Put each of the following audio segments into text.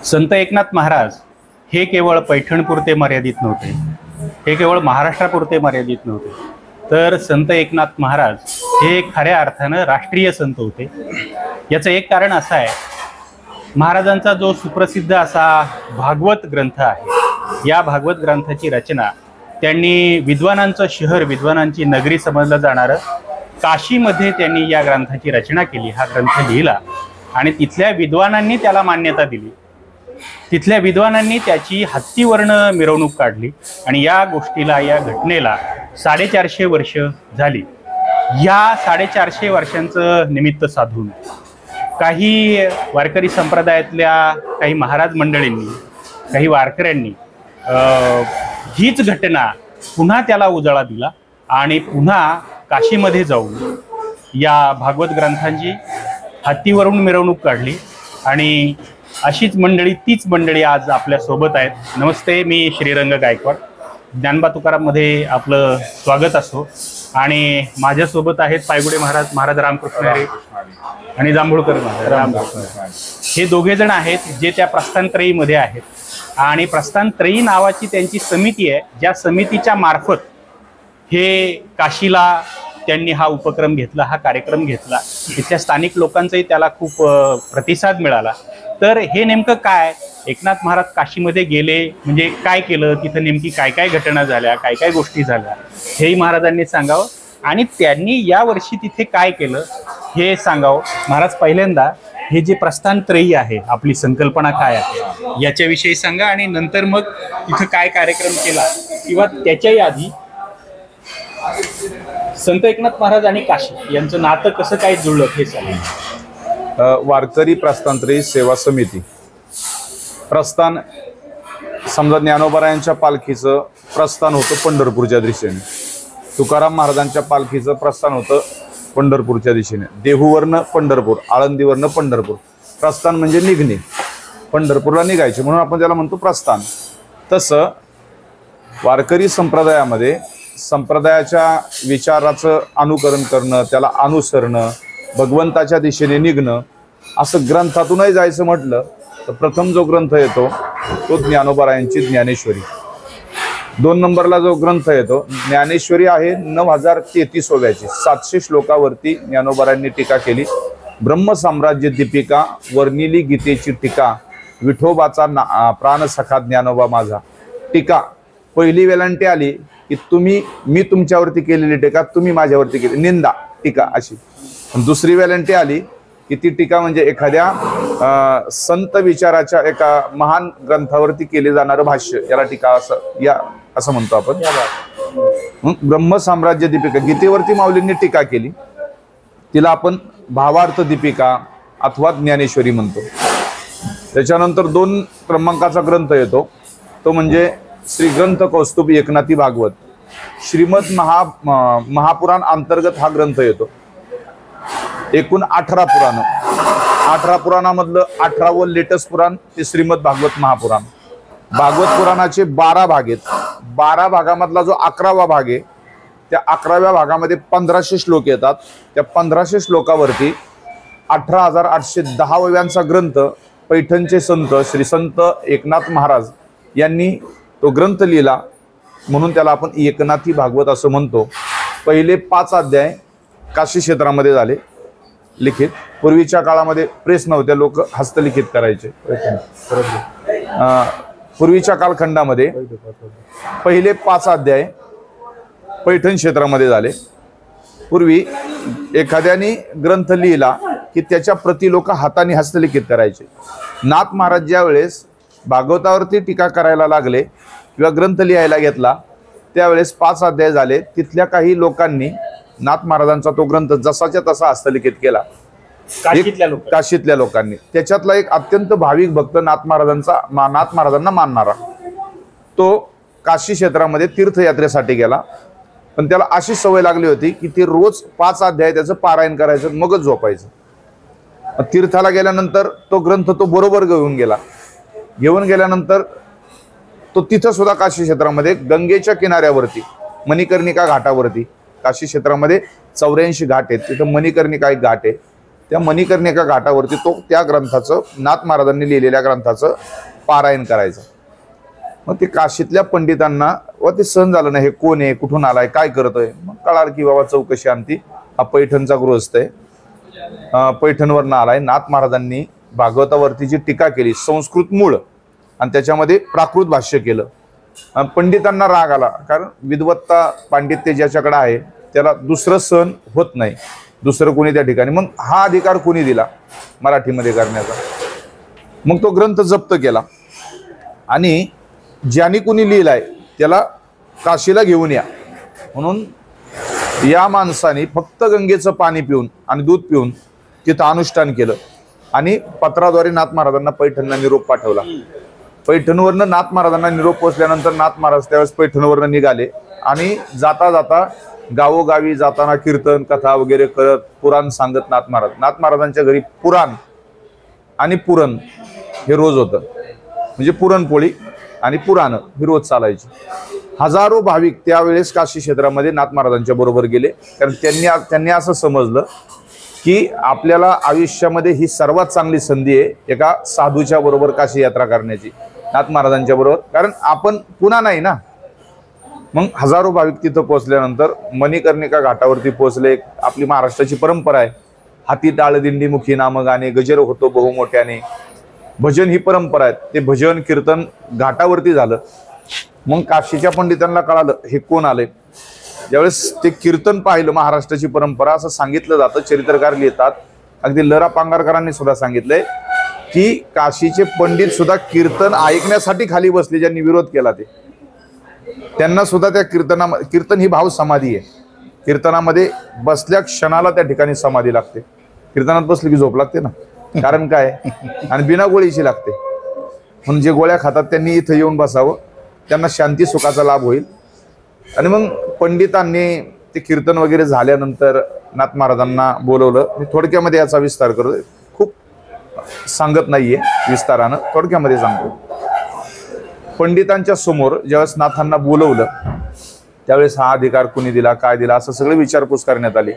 संत एकनाथ महाराज हे केवळ पैठणपुरते मर्यादित नव्हते, हे केवळ महाराष्ट्रापुरते मर्यादित नव्हते, तर संत एकनाथ महाराज हे खऱ्या अर्थानं राष्ट्रीय संत होते। याचं एक कारण असं आहे, महाराजांचा जो सुप्रसिद्ध असा भागवत ग्रंथ आहे, या भागवत ग्रंथाची रचना त्यांनी विद्वानांचं शहर, विद्वानांची नगरी समजलं जाणारं काशीमध्ये त्यांनी या ग्रंथाची रचना केली, हा ग्रंथ लिहिला आणि तिथल्या विद्वानांनी त्याला मान्यता दिली। तिथल्या विद्वानांनी त्याची हत्तीवर्ण मिरवणूक काढली आणि या गोष्टीला, या घटनेला 450 वर्ष झाली। या 450 वर्षांचं निमित्त साधून काही वारकरी संप्रदायातल्या काही महाराज मंडळींनी, काही वारकऱ्यांनी हीच घटना पुन्हा त्याला उजाळा दिला आणि पुन्हा काशीमध्ये जाऊन या भागवत ग्रंथांची हत्तीवरून मिरवणूक काढली आणि अशीच मंडळी, तीच मंडळी आज आपल्या सोबत आहेत। नमस्ते, मी श्रीरंग गायकवाड, ज्ञानबा तुकाराममध्ये आपलं स्वागत असो। आणि माझ्यासोबत आहेत पायगुडे महाराज, महाराज रामकृष्ण हरी आणि जांभूळकर महाराज रामकृष्ण। हे दोघे जण आहेत जे त्या प्रस्थानत्रयीमध्ये आहेत आणि प्रस्थानत्रयी नावाची त्यांची समिती आहे, ज्या समितीच्या मार्फत हे काशीला त्यांनी हा उपक्रम घेतला, हा कार्यक्रम घेतला। तिथल्या स्थानिक लोकांचाही त्याला खूप प्रतिसाद मिळाला। तर हे नेमकं काय, एकनाथ महाराज काशीमध्ये गेले म्हणजे काय केलं, तिथं नेमकी काय काय घटना झाल्या, काय काय गोष्टी झाल्या, हेही महाराजांनी सांगावं आणि त्यांनी यावर्षी तिथे काय केलं हे सांगावं। महाराज, पहिल्यांदा हे जे प्रस्थानत्रयी आहे, आपली संकल्पना काय आहे याच्याविषयी सांगा आणि नंतर मग तिथं काय कार्यक्रम केला किंवा त्याच्याही आधी संत एकनाथ महाराज आणि काशी यांचं नातं कसं काय जुळलं हे सांगा। वारकरी प्रस्थानत्रयी सेवा समिती प्रस्थान, समजा ज्ञानोबरायांच्या पालखीचं प्रस्थान होतं पंढरपूरच्या दिशेने, तुकाराम महाराजांच्या पालखीचं प्रस्थान होतं पंढरपूरच्या दिशेने, देहूवरनं पंढरपूर, आळंदीवरनं पंढरपूर। प्रस्थान म्हणजे निघणे, पंढरपूरला निघायचे म्हणून आपण त्याला म्हणतो प्रस्थान। तसं वारकरी संप्रदायामध्ये संप्रदायाच्या विचाराचं अनुकरण करणं, त्याला अनुसरणं, भगवंताच्या दिशेने निघणं, असं ग्रंथातूनही जायचं म्हटलं तर प्रथम जो ग्रंथ येतो तो ज्ञानोबरायांची ज्ञानेश्वरी। 2 नंबरला जो ग्रंथ येतो ज्ञानेश्वरी आहे 9033 ओव्याची, 700 श्लोकावरती ज्ञानोबरायांनी टीका केली। ब्रह्मसाम्राज्य दीपिका, वर्णिली गीतेची टीका, विठोबाचा प्राणसखा ज्ञानोबा माझा। टीका पहिली वेलांटी आली की मी तुमच्यावरती केलेली टीका तुम्ही माझ्यावरती केली, निंदा टीका अशी। दुसरी वेलांटी आली की ती टीका म्हणजे एखाद्या संत विचाराच्या एका महान ग्रंथावरती केले जाणारं भाष्य, याला टीका असं म्हणतो आपण। ब्रह्मसाम्राज्य दीपिका, गीतेवरती माऊलींनी टीका केली, तिला आपण भावार्थ दीपिका अथवा ज्ञानेश्वरी म्हणतो। त्याच्यानंतर 2 क्रमांकाचा ग्रंथ येतो तो म्हणजे श्री ग्रंथ कौस्तुभ एकनाथी भागवत, श्रीमद महापुराण अंतर्गत हा ग्रंथ येतो। एकूण 18 पुराण, 18 पुराणामधलं 18वं लेटेस्ट पुराण ते श्रीमद भागवत महापुराण। भागवत पुराणाचे 12 भाग आहेत, 12 भागामधला जो 11वा भाग आहे त्या 11व्या भागामध्ये 1500 श्लोक येतात। त्या 1500 श्लोकावरती 18,810 ओव्यांचा ग्रंथ पैठणचे संत श्री संत एकनाथ महाराज यांनी तो ग्रंथ लिहिला, म्हणून त्याला आपण एकनाथी भागवत असं म्हणतो। पहिले 5 अध्याय काशी क्षेत्रामध्ये झाले लिखित। पूर्वीच्या काळामध्ये प्रेस नव्हत्या, लोक हस्तलिखित करायचे। पूर्वीच्या कालखंडामध्ये पहिले 5 अध्याय पैठण क्षेत्रामध्ये झाले। पूर्वी एखाद्याने ग्रंथ लिहिला की त्याच्या प्रति लोक हाताने हस्तलिखित करायचे। नाथ महाराज ज्या वेळेस भागवतावरती टीका करायला लागले किंवा ग्रंथ लिहायला घेतला त्यावेळेस 5 अध्याय झाले, तिथल्या काही लोकांनी नाथ महाराजांचा तो ग्रंथ जसाच्या तसा हस्तलिखित केला, काशीतल्या लोकांनी। त्याच्यातला एक अत्यंत भाविक भक्त नाथ महाराजांना मानणारा तो काशी क्षेत्रामध्ये तीर्थयात्रेसाठी गेला, पण त्याला अशी सवय लागली होती की ते रोज 5 अध्याय त्याचं पारायण करायचं, मगच झोपायचं। तीर्थाला गेल्यानंतर तो ग्रंथ तो बरोबर घेऊन गेल्यानंतर तो तिथं सुद्धा काशी क्षेत्रामध्ये गंगेच्या किनाऱ्यावरती मणिकर्णिका घाटावरती, काशी क्षेत्रामध्ये 84 घाट आहेत, तिथं मणिकर्णिका एक घाट आहे, त्या मणिकर्णिका घाटावरती तो त्या ग्रंथाचं, नाथ महाराजांनी लिहिलेल्या ग्रंथाचं पारायण करायचं. मग ते काशीतल्या पंडितांना व ते सहन झालं नाही, हे कोण आहे, कुठून आलाय, काय करतोय. मग कळालं की बाबा चौकशी आणती, हा पैठणचा गृहस्थ आहे, पैठणवरनं आलाय. नाथ महाराजांनी भागवतावरती जी टीका केली, संस्कृत मूळ आणि त्याच्यामध्ये प्राकृत भाष्य केलं. पंडितांना राग आला, कारण विद्वत्ता पांडित्य ज्याच्याकडे आहे त्याला दुसरं सहन होत नाही, दुसरं कोणी त्या ठिकाणी. मग हा अधिकार कोणी दिला मराठीमध्ये करण्याचा. मग तो ग्रंथ जप्त केला आणि ज्याने कुणी लिहिलाय त्याला काशीला घेऊन या म्हणून या माणसाने फक्त गंगेचं पाणी पिऊन आणि दूध पिऊन तिथं अनुष्ठान केलं आणि पत्राद्वारे नाथ महाराजांना पैठणला निरोप पाठवला. पैठणवरनं नाथ महाराजांना निरोप पोहोचल्यानंतर नाथ महाराज त्यावेळेस पैठणवरनं निघाले आणि जाता जाता गावोगावी जाताना कीर्तन कथा वगैरे करत पुराण सांगत नाथ महाराजांच्या घरी पुराण आणि पुरण हे रोज होतं. म्हणजे पुरणपोळी आणि पुराण ही रोज चालायची. हजारो भाविक त्यावेळेस काशी क्षेत्रामध्ये नाथ महाराजांच्या बरोबर गेले, कारण त्यांनी असं समजलं की आपल्याला आयुष्यामध्ये ही सर्वात चांगली संधी आहे एका साधूच्या बरोबर काशी यात्रा करण्याची, नाथ महाराजांच्या बरोबर, कारण आपण पुन्हा नाही ना. मग हजारो भाविक तिथं पोहोचल्यानंतर मणिकर्णिका घाटावरती पोहोचले. आपली महाराष्ट्राची परंपरा आहे, हाती टाळ दिंडी मुखी नाम गाणे, गजर होतो बहुमोठ्याने, भजन ही परंपरा आहे. ते भजन कीर्तन घाटावरती झालं. मग काशीच्या पंडितांना कळालं हे कोण आले. ज्यावेळेस ते कीर्तन पाहिलं, महाराष्ट्राची परंपरा असं सांगितलं जातं, चरित्रकार लिहितात, अगदी ल रा पांगारकरांनी सुद्धा सांगितलंय की काशीचे पंडित सुद्धा कीर्तन ऐकण्यासाठी खाली बसले, ज्यांनी विरोध केला ते त्यांना सुद्धा त्या कीर्तन ही भाव समाधी आहे. कीर्तनामध्ये बसल्या क्षणाला त्या ठिकाणी समाधी लागते. कीर्तनात बसली की झोप लागते ना, कारण काय, आणि बिना गोळीची लागते. म्हणून जे गोळ्या खातात त्यांनी इथं येऊन बसावं, त्यांना शांती सुखाचा लाभ होईल. आणि मग पंडितांनी ते कीर्तन वगैरे झाल्यानंतर नाथ महाराजांना बोलवलं. मी थोडक्यामध्ये याचा विस्तार करतोय, खूप सांगत नाहीये विस्तारानं, थोडक्यामध्ये सांगतो. पंडितांच्या समोर ज्यावेळेस नाथांना बोलवलं त्यावेळेस हा अधिकार कुणी दिला, काय दिला, असं सगळं विचारपूस करण्यात आली.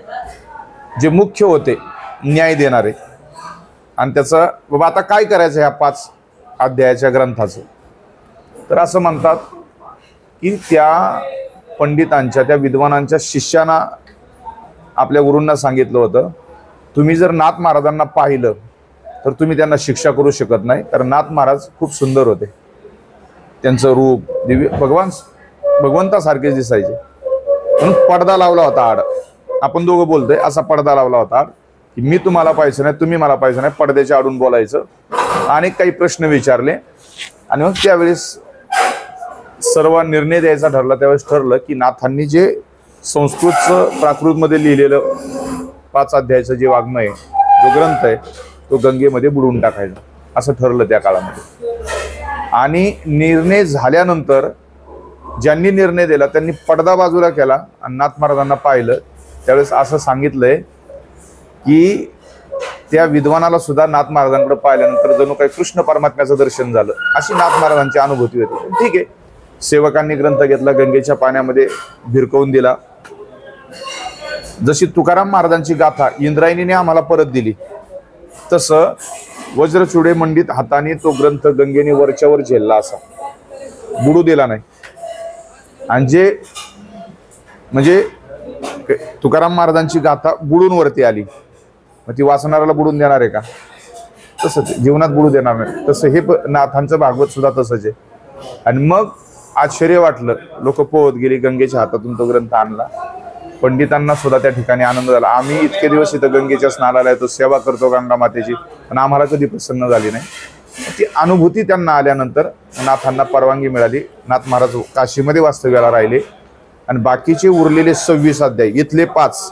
जे मुख्य होते न्याय देणारे, आणि त्याचं बाबा आता काय करायचं ह्या 5 अध्यायाच्या ग्रंथाचं, तर असं म्हणतात की त्या पंडितांच्या, त्या विद्वानांच्या शिष्यांना आपल्या गुरूंना सांगितलं होतं, तुम्ही जर नाथ महाराजांना पाहिलं तर तुम्ही त्यांना शिक्षा करू शकत नाही, कारण नाथ महाराज खूप सुंदर होते, त्यांचं रूप दिव्य भगवंतासारखेच दिसायचे. म्हणून पडदा लावला होता आड, आपण दोघं बोलतोय असा पडदा लावला होता आड, की मी तुम्हाला पाहायचं नाही, तुम्ही मला पाहायचं नाही, पडद्याच्या आडून बोलायचं. अनेक काही प्रश्न विचारले आणि मग त्यावेळेस सर्व निर्णय द्यायचा ठरला. त्यावेळेस ठरलं की नाथांनी जे संस्कृतचं प्राकृतमध्ये लिहिलेलं 5 अध्यायाचं जे वाङ्मय आहे, जो ग्रंथ आहे, तो गंगेमध्ये बुडवून टाकायचा, असं ठरलं त्या काळामध्ये. आणि निर्णय झाल्यानंतर ज्यांनी निर्णय दिला त्यांनी पडदा बाजूला केला आणि नाथ महाराजांना पाहिलं. त्यावेळेस असं सांगितलंय की त्या विद्वानाला सुद्धा नाथ महाराजांकडे पाहिल्यानंतर जणू काही कृष्ण परमात्म्याचं दर्शन झालं, अशी नाथ महाराजांची अनुभूती होती. ठीक आहे, सेवकांनी ग्रंथ घेतला, गंगेच्या पाण्यामध्ये भिरकवून दिला. जशी तुकाराम महाराजांची गाथा इंद्रायणीने आम्हाला परत दिली, तसं वज्रचुडे मंडित हाताने तो ग्रंथ गंगेने वरच्यावर झेलला, असा बुडू दिला नाही. आणि जे म्हणजे तुकाराम महाराजांची गाथा बुडून वरती आली, मग ती वाचणाऱ्याला बुडून देणार आहे का? तसंच जीवनात बुडू देणार नाही. तसं हे नाथांचं भागवत सुद्धा तसंच आहे. आणि मग आश्चर्य वाटलं, लोक पोहत गेली, गंगेच्या हातातून तो ग्रंथ आणला. पंडितांना सुद्धा त्या ठिकाणी आनंद झाला. आम्ही इतके दिवस इथं गंगेच्या स्नानाला येतो, सेवा करतो गंगा मातेची, पण आम्हाला कधी प्रसन्न झाली नाही. ती अनुभूती त्यांना आल्यानंतर नाथांना परवानगी मिळाली. नाथ महाराज काशीमध्ये वास्तव्याला राहिले आणि बाकीचे उरलेले 26 अध्याय, इथले 5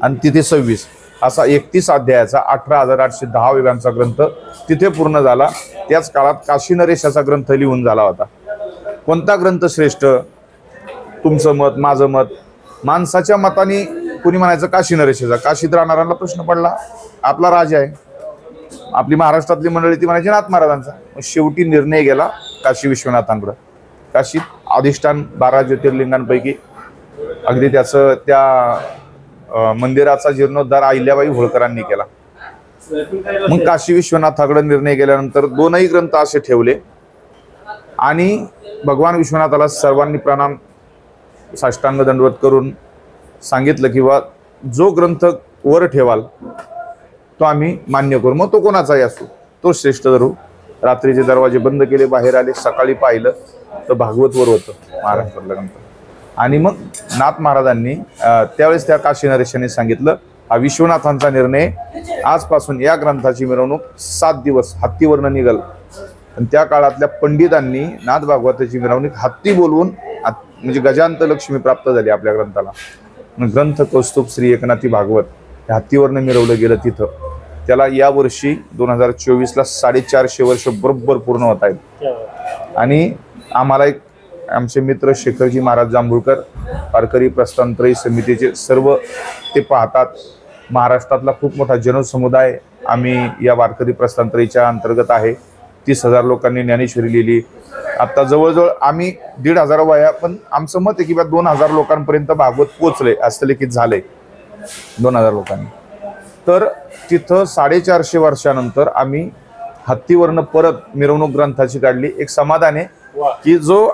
आणि तिथे 26, असा 31 अध्यायाचा 18,810 वेगांचा ग्रंथ तिथे पूर्ण झाला. त्याच काळात काशी नरेशाचा ग्रंथ लिहून झाला होता. कोणता ग्रंथ श्रेष्ठ, तुमचं मत, माझं मत. माणसाच्या मताने कुणी म्हणायचं काशी नरेशाचा. काशीत राहणाऱ्यांना प्रश्न पडला, आपला राजा आहे, आपली महाराष्ट्रातली मंडळी ती म्हणायची नाथ महाराजांचा. शेवटी निर्णय गेला काशी विश्वनाथांकडं. काशीत अधिष्ठान 12 ज्योतिर्लिंगांपैकी अगदी त्याचं त्या मंदिराचा जीर्णोद्धार अहिल्याबाई होळकरांनी केला. मग काशी विश्वनाथाकडे निर्णय केल्यानंतर दोनही ग्रंथ असे ठेवले आणि भगवान विश्वनाथाला सर्वांनी प्रणाम साष्टांग दंडवत करून सांगितलं की बा जो ग्रंथ वर ठेवाल तो आम्ही मान्य करू, मग तो कोणाचाही असो, तो श्रेष्ठ धरू. रात्रीचे दरवाजे बंद केले, बाहेर आले, सकाळी पाहिलं तर भागवत वर होतं महाराष्ट्रातलं ग्रंथ. आणि मग नाथ महाराजांनी त्यावेळेस त्या काशी नरेशाने सांगितलं हा विश्वनाथांचा निर्णय, आजपासून या ग्रंथाची मिरवणूक 7 दिवस हत्तीवरनं निघल. आणि त्या काळातल्या पंडितांनी नाथ भागवताची मिरवणूक हत्ती बोलवून म्हणजे गजांत लक्ष्मी प्राप्त झाली आपल्या ग्रंथाला. ग्रंथ कौस्तुभ श्री एकनाथी भागवत हत्तीवरनं मिरवलं गेलं तिथं. त्याला या वर्षी 2024ला 450 वर्ष बरोबर पूर्ण होत आहेत. आणि आम्हाला एक आमचे मित्र शेखरजी महाराज जांभूळकर वारकरी प्रस्थानत्रयी समितीचे सर्व ते पाहतात. महाराष्ट्रातला खूप मोठा जनसमुदाय आम्ही या वारकरी प्रस्थानत्रयीच्या अंतर्गत आहे. 30,000 लोकांनी ज्ञानेश्वरी लिहिली. आता जवळजवळ आम्ही 1,500 वया, पण आमचं मत आहे की 2,000 लोकांपर्यंत भागवत पोचले, हस्तलिखित झाले 2,000 लोकांनी. तर तिथं 450 वर्षानंतर आम्ही हत्तीवरनं परत मिरवणूक ग्रंथाची काढली. एक समाधान आहे की जो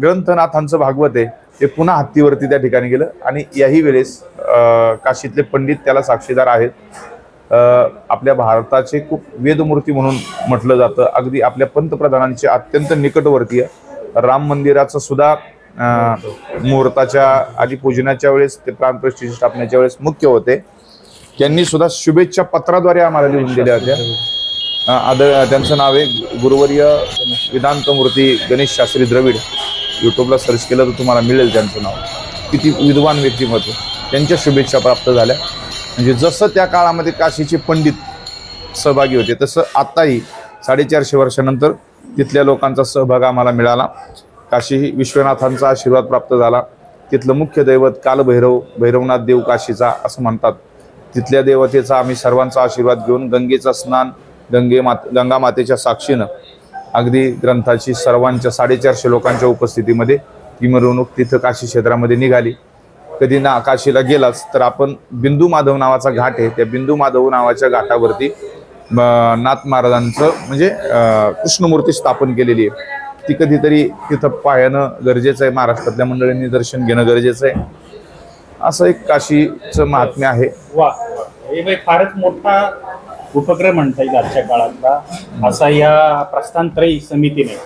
ग्रंथनाथांचं भागवत आहे ते पुन्हा हत्तीवरती त्या ठिकाणी गेलं. आणि याही वेळेस काशीतले पंडित त्याला साक्षीदार आहेत. आपल्या भारताचे खूप वेदमूर्ती म्हणून म्हटलं जातं. अगदी आपल्या पंतप्रधानांचे अत्यंत निकटवर्तीय राम मंदिराचं सुद्धा मुहूर्ताच्या आधी पूजनाच्या वेळेस ते प्राणप्रतिष्ठा स्थापनेच्या वेळेस मुख्य होते. त्यांनी सुद्धा शुभेच्छा पत्राद्वारे आम्हाला लिहून दिल्या होत्या. त्यांचं नाव आहे गुरुवर्य वेदांत मूर्ती गणेश शास्त्री द्रविड. युट्यूबला सर्च केलं तर तुम्हाला मिळेल त्यांचं नाव. किती विद्वान व्यक्तिमत्व, त्यांच्या शुभेच्छा प्राप्त झाल्या. म्हणजे जसं त्या काळामध्ये काशीचे पंडित सहभागी होते तसं आत्ताही 450 वर्षानंतर तिथल्या लोकांचा सहभाग आम्हाला मिळाला. काशी विश्वनाथांचा आशीर्वाद प्राप्त झाला. तिथलं मुख्य दैवत कालभैरव, भैरवनाथ देव काशीचा असं म्हणतात. तिथल्या देवतेचा आम्ही सर्वांचा आशीर्वाद घेऊन गंगेचं स्नान, गंगा मातेच्या साक्षीनं अगदी ग्रंथाची सर्वांच्या 450 लोकांच्या उपस्थितीमध्ये ही मिरवणूक तिथं काशी क्षेत्रामध्ये निघाली. कधी ना काशीला गेलाच तर आपण बिंदू माधव नावाचा घाट आहे, त्या बिंदू माधव नावाच्या घाटावरती नाथ महाराजांचं म्हणजे कृष्णमूर्ती स्थापन केलेली आहे. ती कधीतरी तिथं पाहणं गरजेचं आहे. महाराष्ट्रातल्या मंडळींनी दर्शन घेणं गरजेचं आहे. असं एक काशीचं महात्म्य आहे. वा, हे फारच मोठा उपक्रम म्हणता येईल आजच्या काळातला असा या प्रस्थानत्रयी समितीने.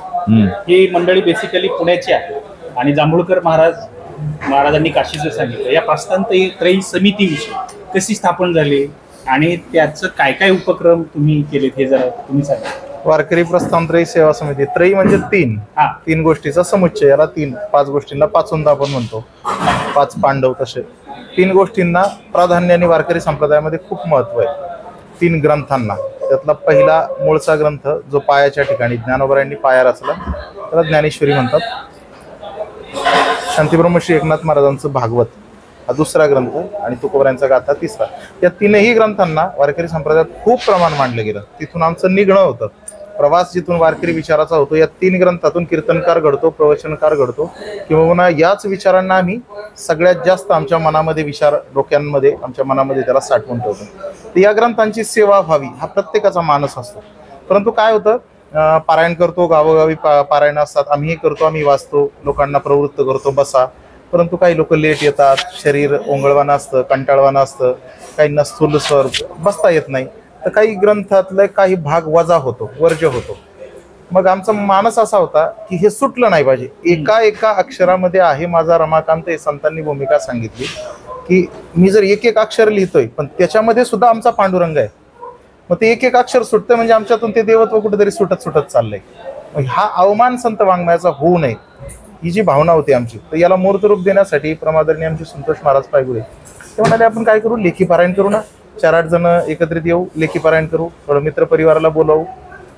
ही मंडळी बेसिकली पुण्याची आहे आणि जांभूळकर महाराजांनी काशीचं सांगितलं. या प्रस्थानत्रयी समितीविषयी कशी स्थापन झाली आणि त्याचं काय काय उपक्रम तुम्ही केलेत हे जरा तुम्ही सांगा. वारकरी प्रस्थानत्रयी सेवा समिती, त्रयी म्हणजे 3 गोष्टीचा समुच्चय. याला 5 गोष्टींना पाचोंदा आपण म्हणतो. 5 पांडव तसे 3 गोष्टींना प्राधान्याने वारकरी संप्रदायामध्ये खूप महत्व आहे. 3 ग्रंथांना. त्यातला पहिला मूळचा ग्रंथ जो पायाच्या ठिकाणी ज्ञानोबरायांनी पाया रचला त्याला ज्ञानेश्वरी म्हणतात. शांतीब्रह्म श्री एकनाथ महाराजांचं भागवत हा दुसरा ग्रंथ आणि तुकोबरायांचा गाथा तिसरा. या 3ही ग्रंथांना वारकरी संप्रदायात खूप प्रमाण मानलं गेलं. तिथून आमचं निघणं होतं. प्रवास जिथून वारकरी विचाराचा होतो या 3 ग्रंथातून कीर्तनकार घडतो, प्रवचनकार घडतो. किंवा याच विचारांना आम्ही सगळ्यात जास्त आमच्या मनामध्ये विचार, डोक्यांमध्ये आमच्या मनामध्ये त्याला साठवून ठेवतो. तर या ग्रंथांची सेवा व्हावी हा प्रत्येकाचा मानस असतो. परंतु काय होतं, पारायण करतो, गावोगावी पारायण असतात, आम्हीही करतो, आम्ही वाचतो, लोकांना प्रवृत्त करतो बसा. परंतु काही लोक लेट येतात, शरीर ओंगळवानं असतं, कंटाळवानं असतं, काहींना स्थूल स्वर बसता येत नाही. तर काही ग्रंथातले काही भाग वजा होतो, वर्ज्य होतो. मग आमचा मानस असा होता की हे सुटलं नाही पाहिजे. एका अक्षरामध्ये आहे माझा रमाकांत हे संतांनी भूमिका सांगितली की मी जर एक अक्षर लिहितोय पण त्याच्यामध्ये सुद्धा आमचा पांडुरंग आहे. मग ते एक अक्षर सुटतं म्हणजे आमच्यातून ते देवत्व कुठेतरी सुटत चाललंय. हा अवमान संत वाङ्मयाचा होऊ नये ही जी भावना होती आमची. तर याला मूर्त रूप देण्यासाठी प्रमादरणी आमचे संतोष महाराज पायगुळे ते म्हणाले आपण काय करू, लेखी पारायण करू ना. 4-8 जण एकत्रित येऊ, लेखी पारायण करू, थोडं मित्र परिवाराला बोलावू.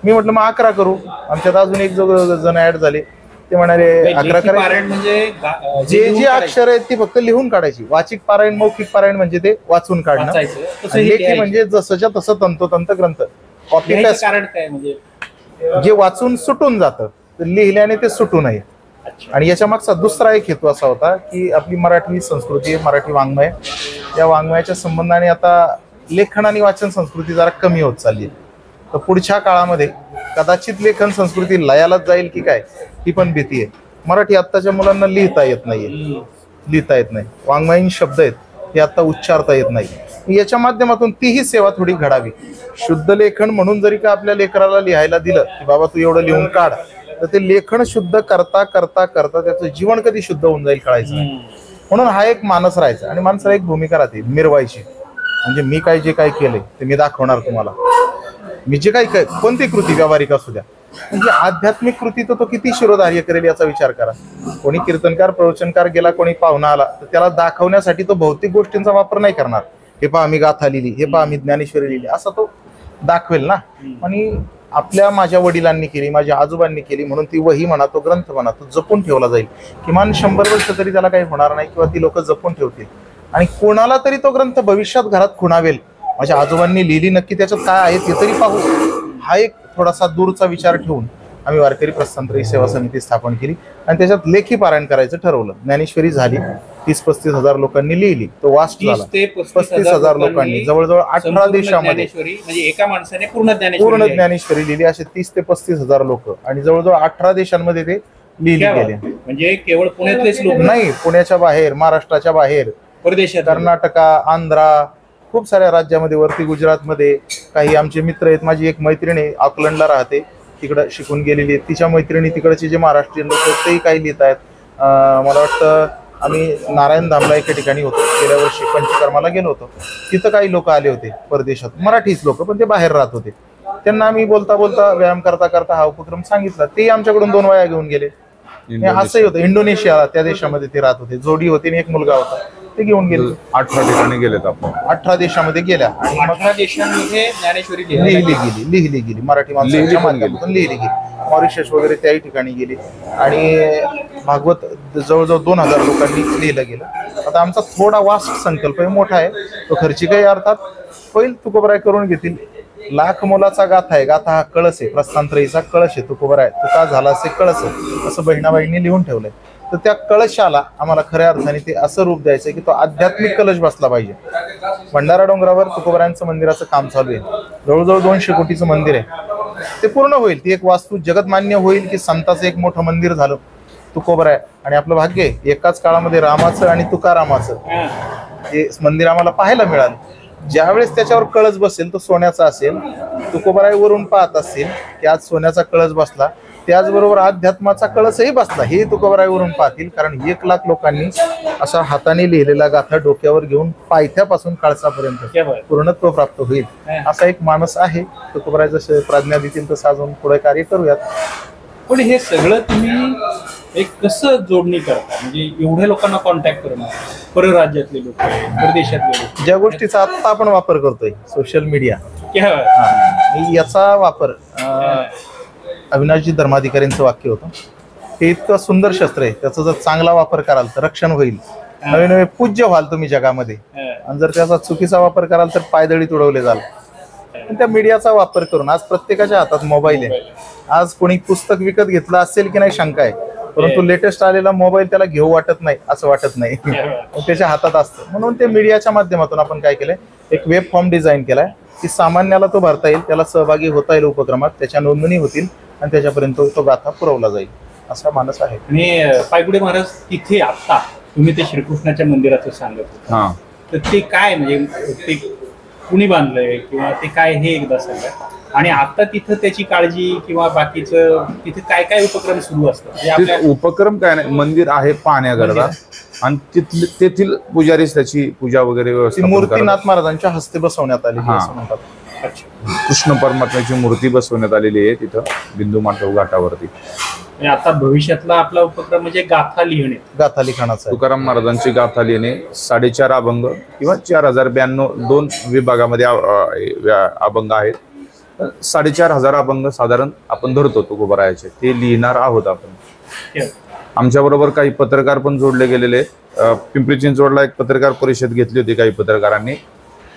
मी म्हटलं मग 11 करू. आमच्यात अजून 1 जण ऍड झाले. ते म्हणाले 11 करायचं म्हणजे जे अक्षर आहेत ती फक्त लिहून काढायची. वाचिक पारायण, मौखिक पारायण म्हणजे ते वाचून काढणं. लेखी म्हणजे जसंच्या तसं तंतोतंत ग्रंथ कॉपी पेस्ट. म्हणजे जे वाचून सुटून जातं लिहिल्याने ते सुटू नये. आणि याच्या मागचा दुसरा एक हेतू असा होता की आपली मराठी संस्कृती, मराठी वाङ्मय या वाङ्मयाच्या संबंधाने आता लेखन आणि वाचन संस्कृती जरा कमी होत चालली आहे. तर पुढच्या काळामध्ये कदाचित लेखन संस्कृती लयालाच जाईल की काय, ही पण भीती आहे. मराठी आत्ताच्या मुलांना लिहिता येत नाही. वाङ्मयीन शब्द आहेत हे आता उच्चारता येत नाही. याच्या माध्यमातून तीही सेवा थोडी घडावी. शुद्ध लेखन म्हणून जरी का आपल्या लेकराला लिहायला दिलं की बाबा तू एवढं लिहून काढ, तर ते लेखन शुद्ध करता करता करता त्याचं जीवन कधी शुद्ध होऊन जाईल कळायचं नाही. म्हणून हा एक मानस राहायचा आणि माणसाला एक भूमिका राहते मिरवायची. म्हणजे मी जे काय केलंय ते मी दाखवणार तुम्हाला. मी जे काही कोणती कृती व्यावहारिक असू द्या, म्हणजे आध्यात्मिक कृती तर तो किती शिरोधार्य करेल याचा विचार करा. कोणी कीर्तनकार प्रवचनकार गेला, कोणी पाहुणा आला, तर त्याला दाखवण्यासाठी तो भौतिक गोष्टींचा वापर नाही करणार. हे पहा मी गाथा लिहिली, हे पहा मी ज्ञानेश्वरी लिहिली, असं तो दाखवेल ना. आणि माझ्या वडिलांनी केली, माझ्या आजोबांनी केली म्हणून ती वही म्हणा, तो ग्रंथ म्हणा, तो जपून ठेवला जाईल. किमान 100 वर्ष तरी त्याला काही होणार नाही किंवा ती लोक जपून ठेवतील. आणि कोणाला तरी तो ग्रंथ भविष्यात घरात खुणावेल. माझ्या आजोबांनी लिहिली, नक्की त्याच्यात काय आहे ते तरी पाहू. हा एक थोडासा दूरचा विचार ठेवून आम्ही वारकरी प्रस्थानत्रयी सेवा समिती स्थापन केली आणि त्याच्यात लेखी पारायण करायचं ठरवलं. ज्ञानेश्वरी झाली, 30-35 हजार लोकांनी लिहिली, तो वास्ट झाला. 35,000 लोकांनी जवळजवळ 18 देशामध्ये म्हणजे एका माणसाने पूर्ण ज्ञानेश्वरी लिहिली. असे 30 ते 35 हजार लोक आणि जवळजवळ 18 देशांमध्ये ते लिहिले गेले. म्हणजे केवळ पुण्यातलेच लोक नाही, पुण्याच्या बाहेर, महाराष्ट्राच्या बाहेर, परदेशात, कर्नाटका, आंध्रा, खूप साऱ्या राज्यामध्ये, वरती गुजरातमध्ये. काही आमचे मित्र आहेत. माझी एक मैत्रिणी ऑकलंडला राहते, तिकडं शिकून गेलेली आहे. तिच्या मैत्रिणी तिकडचे जे महाराष्ट्रीयन लोक आहेत तेही काही लिहित आहेत. मला वाटतं आम्ही नारायण धामला एका ठिकाणी होतो, गेल्या वर्षी पंचकर्माला गेलो होतो. तिथं काही लोक आले होते परदेशात, मराठीच लोक, पण ते बाहेर राहत होते. त्यांना आम्ही बोलता बोलता व्यायाम करता करता हा उपक्रम सांगितला. ते आमच्याकडून 2 वया घेऊन गेले. असंही होतं. इंडोनेशियाला, त्या देशामध्ये ते राहत होते. जोडी होती आणि एक मुलगा होता, ते घेऊन गेले. 18 ठिकाणी गेलेत आपण. 18 देशामध्ये गेल्या आणि 18 देशांमध्ये ज्ञानेश्वरी लिहिली गेली. मराठी माणसाच्या माध्यमातून लिहिली गेली. मॉरिशस वगैरे त्याही ठिकाणी गेली आणि भागवत जवळजवळ 2000 लोकांनी लिहिलं गेलं. आता आमचा थोडा वास्ट संकल्प आहे, मोठा आहे, तो खर्चिकही अर्थात होईल. तुकोबराय करून घेतील. लाख मोलाचा गाथा आहे. गाथा हा कळस आहे, प्रस्थानत्रयीचा कळस आहे. तुकोबराय तुका झाला असे कळस, असं बहिणाबाईंनी लिहून ठेवलंय. तर त्या कळशाला आम्हाला खऱ्या अर्थाने ते असं रूप द्यायचं की तो आध्यात्मिक कलश बसला पाहिजे. भंडारा डोंगरावर तुकोबरायांचं मंदिराचं काम चालू आहे. जवळजवळ 200 कोटीचं मंदिर आहे. ते पूर्ण होईल. ती एक वास्तू जगतमान्य होईल की संताचं एक मोठं मंदिर झालं तुकोबराय. आणि आपलं भाग्य आहे एकाच काळामध्ये रामाचं आणि तुकारामाचं हे मंदिर आम्हाला पाहायला मिळालं. ज्यावेळेस त्याच्यावर कळस बसेल तो सोन्याचा असेल. तुकोबरायवरून पाहत असेल की आज सोन्याचा कळस बसला, त्याचबरोबर अध्यात्माचा कळसही बसला, हे तुकोबरायवरून पाहतील. कारण 1 लाख लोकांनी असा हाताने लिहिलेला गाथा डोक्यावर घेऊन पायथ्यापासून कळसापर्यंत पूर्णत्व प्राप्त होईल, असा एक मानस आहे. तुकोबराय जसे प्राज्ञा देतील तसं अजून पुढे कार्य करूयात. पण हे सगळं तुम्ही एक कसं जोडणी करता? म्हणजे एवढ्या लोकांना कॉन्टॅक्ट करणं, परराज्यातले लोक, परदेशातले लोक, ज्या गोष्टीचा आता आपण वापर करतोय सोशल मीडिया, याचा वापर अविनाशजी धर्माधिकाऱ्यांचं वाक्य होतं, हे इतकं सुंदर शस्त्र आहे, त्याचा जर चांगला वापर कराल तर रक्षण होईल, नवे नवे पूज्य व्हाल तुम्ही जगामध्ये. आणि जर त्याचा चुकीचा वापर कराल तर पायदळीत उडवले जाल. त्या मीडियाचा वापर करून आज प्रत्येकाच्या हातात मोबाईल आहे. आज कोणी पुस्तक विकत घेतलं असेल की नाही शंका आहे, परंतु लेटेस्ट आलेला मोबाईल त्याला घेऊ वाटत नाही, असं वाटत नाही, त्याच्या हातात असतं. म्हणून ते मीडियाच्या माध्यमातून आपण काय केलंय, एक वेब फॉर्म डिझाईन केलाय की सामान्याला तो भरता येईल, त्याला सहभागी होता येईल उपक्रमात, त्याच्या नोंदणी होतील आणि त्याच्यापर्यंत तो गाथा पुरवला जाईल, असा मानस आहे. आणि पायगुडे महाराज तिथे आता तुम्ही ते श्रीकृष्णाच्या मंदिराचं सांगत होता, तर ते काय म्हणजे ते कुणी बांधलंय किंवा ते काय हे एकदा सांगा. आणि आता तिथं त्याची काळजी किंवा बाकीचं तिथे काय काय उपक्रम सुरू असतात? उपक्रम काय नाही, मंदिर आहे पाहण्याकरता आणि तेथील पुजारीच त्याची पूजा वगैरे व्यवस्था. मूर्ती नाथ महाराजांच्या हस्ते बसवण्यात आली असं म्हणतात. कृष्ण परमात्म्याची मूर्ती बसवण्यात आलेली आहे तिथं बिंदू माटव घाटावरती. आता भविष्यातला आपला उपक्रम म्हणजे गाथा लिहिणे, गाथा लिखाणाचा. तुकाराम महाराजांची गाथा लिहिणे, 4.5 अभंग किंवा 4092 2 विभागामध्ये अभंग आहेत. 4,500 अभंग साधारण आपण धरतो तुकोबरायाचे, ते लिहिणार आहोत आपण. आमच्या बरोबर काही पत्रकार पण जोडले गेलेले. पिंपरी चिंचवडला एक पत्रकार परिषद घेतली होती काही पत्रकारांनी,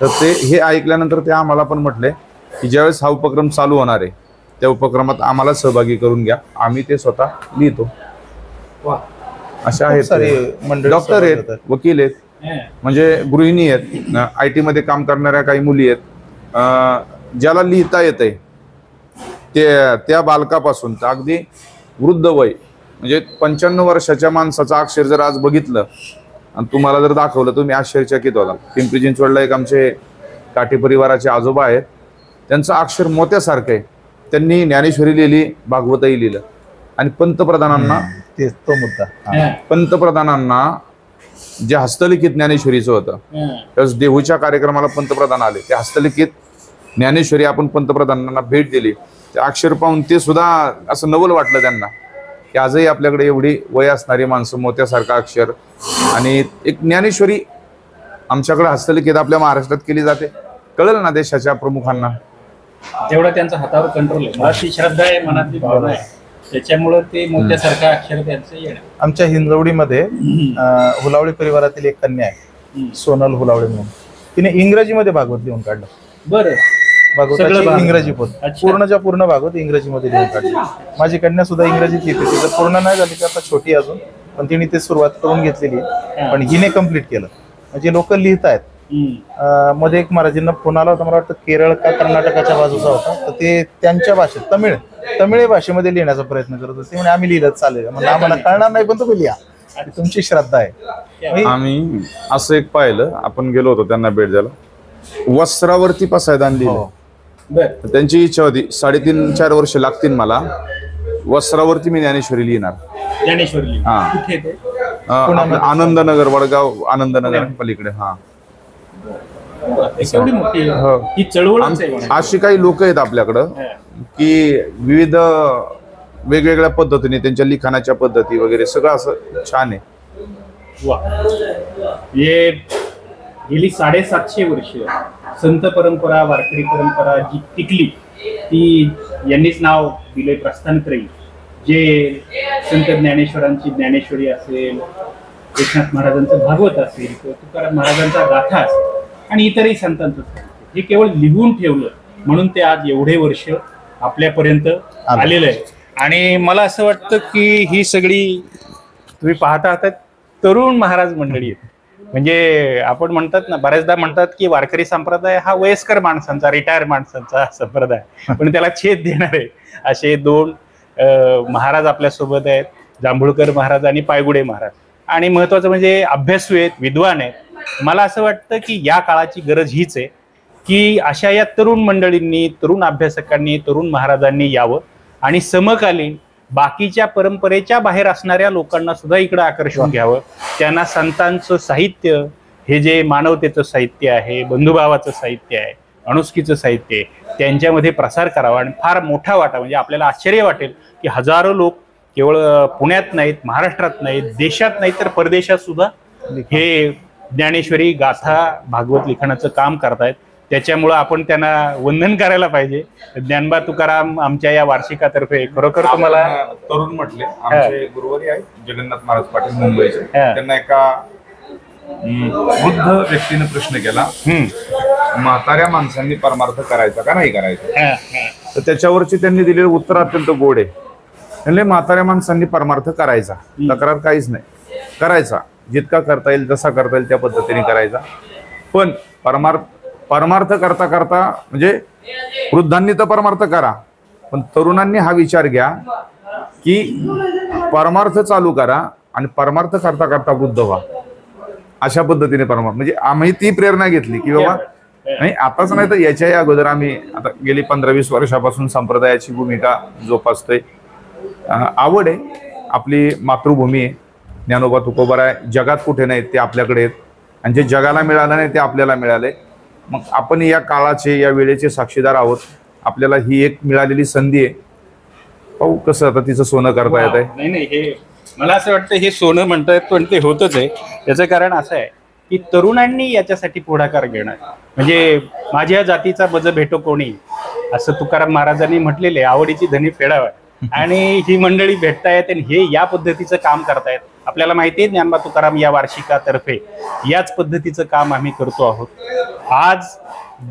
तर ते हे ऐकल्यानंतर ते आम्हाला पण म्हटले की ज्यावेळेस हा उपक्रम चालू होणार आहे त्या उपक्रमात आम्हाला सहभागी करून घ्या, आम्ही ते स्वतः लिहितो. अशा आहेत, डॉक्टर आहेत, वकील आहेत, म्हणजे गृहिणी आहेत, IT मध्ये काम करणाऱ्या काही मुली आहेत, ज्याला लिहिता येतंय त्या बालकापासून तर अगदी वृद्ध वय म्हणजे 95 वर्षाच्या माणसाचं अक्षर जर आज बघितलं आणि तुम्हाला जर दाखवलं तुम्ही आश्चर्यचकित होता. पिंपरी चिंचवडला एक आमचे काठी परिवाराचे आजोबा आहेत, त्यांचं अक्षर मोत्यासारखं आहे. त्यांनी ज्ञानेश्वरी लिहिली, भागवतही लिहिलं. आणि पंतप्रधानांना तो मुद्दा, पंतप्रधानांना जे हस्तलिखित ज्ञानेश्वरीचं होतं त्यावेळेस देहूच्या कार्यक्रमाला पंतप्रधान आले, ते हस्तलिखित ज्ञानेश्वरी आपण पंतप्रधानांना भेट दिली. ते अक्षर पाहून ते सुद्धा असं नवल वाटलं त्यांना की आजही आपल्याकडे एवढी वय असणारी माणसं, मोत्यासारखं अक्षर आणि एक ज्ञानेश्वरी आमच्याकडे हस्तलिखित आपल्या महाराष्ट्रात केली जाते. कळलं ना देशाच्या प्रमुखांना. जेवढा त्यांचा हातावर कंट्रोल आहे, मला ती श्रद्धा आहे, मनातली भावना आहे, त्याच्यामुळे ते मोत्यासारखं अक्षर त्यांचं येणं. आमच्या हिंजवडीमध्ये हुलावळी परिवारातील एक कन्या आहे, सोनल हुलावळी म्हणून. तिने इंग्रजीमध्ये भागवत लिहून काढलं. बरं, भागवताची इंग्रजी पोत पूर्णच्या पूर्ण भागवत इंग्रजीमध्ये लिहून काढली. माझी कन्या सुद्धा इंग्रजीत लिहिते. तिचं पूर्ण नाही झाली, की आता छोटी अजून, पण तिने ते सुरुवात करून घेतलेली आहे. पण हिने कम्प्लीट केलं. म्हणजे लोक लिहित आहेत. मध्ये एक महाराजांना फोन आला होता, मला वाटतं केरळ का कर्नाटकाच्या बाजूचा होता, तर ते त्यांच्या भाषेत तमिळ भाषेमध्ये लिहिण्याचा प्रयत्न करत होते. म्हणजे आम्ही लिहिलं चालेल, म्हणजे आम्हाला कळणार नाही पण तुम्ही लिहा, तुमची श्रद्धा आहे. आम्ही असं एक पाहिलं, आपण गेलो होतो त्यांना भेट द्यायला, वस्त्रावरती पसायदान लिहिलं. त्यांची इच्छा होती 3.5-4 वर्ष लागतील मला, वस्त्रावरती मी ज्ञानेश्वरी लिहिणार. ज्ञानेश्वरी आनंदनगर, वडगाव आनंदनगर पलीकडे. हा, ही चळवळच आहे. अशी काही लोक आहेत आपल्याकडं की विविध वेगवेगळ्या पद्धतीने त्यांच्या लिखाणाच्या पद्धती वगैरे सगळं असं छान आहे. हे गेली 750 वर्ष संत परंपरा, वारकरी परंपरा जी टिकली, ती यांनीच नाव दिले प्रस्थानत्रयी. जे संत ज्ञानेश्वरांची ज्ञानेश्वरी असेल, एकनाथ महाराजांचं भागवत असेल, किंवा तुकाराम महाराजांचा गाथा असेल आणि इतरही संतांचं, हे केवळ लिहून ठेवलं म्हणून ते आज एवढे वर्ष आपल्यापर्यंत आलेलं आहे. आणि मला असं वाटतं की ही सगळी तुम्ही पाहता आहात तरुण महाराज मंडळी आहेत. म्हणजे आपण म्हणतात ना, बऱ्याचदा म्हणतात की वारकरी संप्रदाय हा वयस्कर माणसांचा, रिटायर माणसांचा संप्रदाय, पण त्याला छेद देणारे असे 2 महाराज आपल्यासोबत आहेत, जांभूळकर महाराज आणि पायगुडे महाराज. आणि महत्वाचं म्हणजे अभ्यासू आहेत, विद्वान आहेत. मला असं वाटतं की या काळाची गरज हीच आहे की अशा या तरुण मंडळींनी, तरुण अभ्यासकांनी, तरुण महाराजांनी यावं आणि समकालीन बाकीच्या परंपरेच्या बाहेर असणाऱ्या लोकांना सुद्धा इकडे आकर्षून घ्यावं. त्यांना संतांचं साहित्य, हे जे मानवतेचं साहित्य आहे, बंधुभावाचं साहित्य आहे, अणुस्कीचं साहित्य आहे, त्यांच्यामध्ये प्रसार करावा. आणि फार मोठा वाटा, म्हणजे आपल्याला आश्चर्य वाटेल की हजारो लोक केवळ पुण्यात नाहीत, महाराष्ट्रात नाहीत, देशात नाहीत, तर परदेशात सुद्धा हे ज्ञानेश्वरी गाथा भागवत लिखाणाचं काम करतायत. त्याच्यामुळं आपण त्यांना वंदन करायला पाहिजे. ज्ञानबा तुकाराम आमच्या या वार्षिकातर्फे खरोखर तुम्हाला तरुण म्हटले. आमचे गुरुवारी आहेत जगन्नाथ महाराज पाटील मुंबईचे, त्यांना एका वृद्ध व्यक्तीने प्रश्न केला, म्हाताऱ्या माणसांनी परमार्थ करायचा का नाही करायचा, तर त्याच्यावरची त्यांनी दिलेलं उत्तर अत्यंत गोड आहे. म्हणजे म्हाताऱ्या माणसांनी परमार्थ करायचा, तक्रार काहीच नाही, करायचा, जितका करता येईल जसा करता येईल त्या पद्धतीने करायचा. पण परमार्थ करता करता, म्हणजे वृद्धांनी तर परमार्थ करा, पण तरुणांनी हा विचार घ्या की परमार्थ चालू करा आणि परमार्थ करता करता वृद्ध व्हा. अशा पद्धतीने परमार्थ, म्हणजे आम्ही ती प्रेरणा घेतली की बाबा नाही, आताच नाही तर याच्याही अगोदर आम्ही आता गेली 15-20 वर्षापासून संप्रदायाची भूमिका जोपासतोय. आवड आहे, आपली मातृभूमी आहे, ज्ञानोबा तुकोबा जगात कुठे नाहीत, ते आपल्याकडे आहेत, आणि जे जगाला मिळालं नाही ते आपल्याला मिळाले. मग आपण या काळाचे, या वेळेचे साक्षीदार आहोत. आपल्याला ही एक मिळालेली संधी आहे. पाहू कसं आता तिचं सोनं करता येत आहे. नाही, हे मला असं वाटतं हे सोनं म्हणतायत, पण ते होतच आहे. याचं कारण असं आहे की तरुणांनी याच्यासाठी पुढाकार घेणं. म्हणजे माझ्या जातीचा बज भेटो कोणी, असं तुकाराम महाराजांनी म्हटलेले, आवडीची धनी फेडावा. आणि ही मंडळी भेटतायत आणि हे या पद्धतीचं काम करतायत. आपल्याला माहिती आहे ज्ञानबा तुकाराम या वार्षिकातर्फे याच पद्धतीचं काम आम्ही करतो आहोत. आज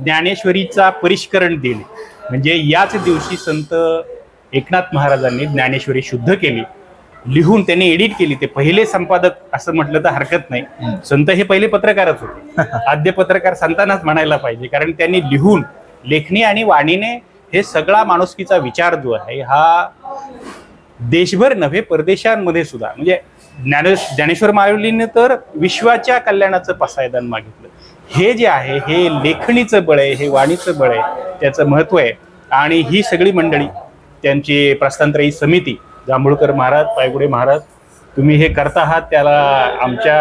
ज्ञानेश्वरीचा परिष्करण दिन, म्हणजे याच दिवशी संत एकनाथ महाराजांनी ज्ञानेश्वरी शुद्ध केली. लिहून त्यांनी एडिट केली. ते पहिले संपादक असं म्हटलं तर हरकत नाही. संत हे पहिले पत्रकारच होते. आद्य पत्रकार संतांनाच म्हणायला पाहिजे, कारण त्यांनी लिहून लेखणी आणि वाणीने हे सगळा माणुसकीचा विचार जो आहे हा देशभर नव्हे परदेशांमध्ये सुद्धा, म्हणजे ज्ञानेश्वर माऊलीने तर विश्वाच्या कल्याणाचं पसायदान मागितलं. हे जे आहे हे लेखणीचं बळ आहे, हे वाणीचं बळ आहे, त्याचं महत्व आहे. आणि ही सगळी मंडळी, त्यांची प्रस्थानत्रयी समिती, जांभूळकर महाराज, पायगुडे महाराज, तुम्ही हे करता आहात त्याला आमच्या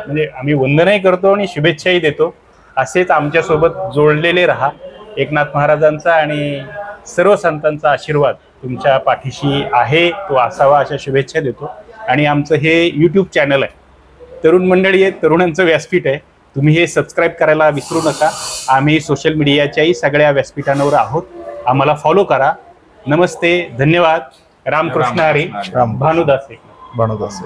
म्हणजे आम्ही वंदनही करतो आणि शुभेच्छाही देतो. असेच आमच्यासोबत जोडलेले राहा. एकनाथ महाराजांचा आणि सर्व संतांचा आशीर्वाद तुमच्या पाठीशी आहे, तो असावा अशा शुभेच्छा देतो. आणि आमचं हे यूट्यूब चॅनल आहे, तरुण मंडळी आहे, तरुणांचं व्यासपीठ आहे. तुम्ही हे सबस्क्राईब करायला विसरू नका. आम्ही सोशल मीडियाच्याही सगळ्या व्यासपीठांवर आहोत. आम्हाला फॉलो करा. नमस्ते, धन्यवाद. रामकृष्ण हरी. राम भानुदास. भानुदास.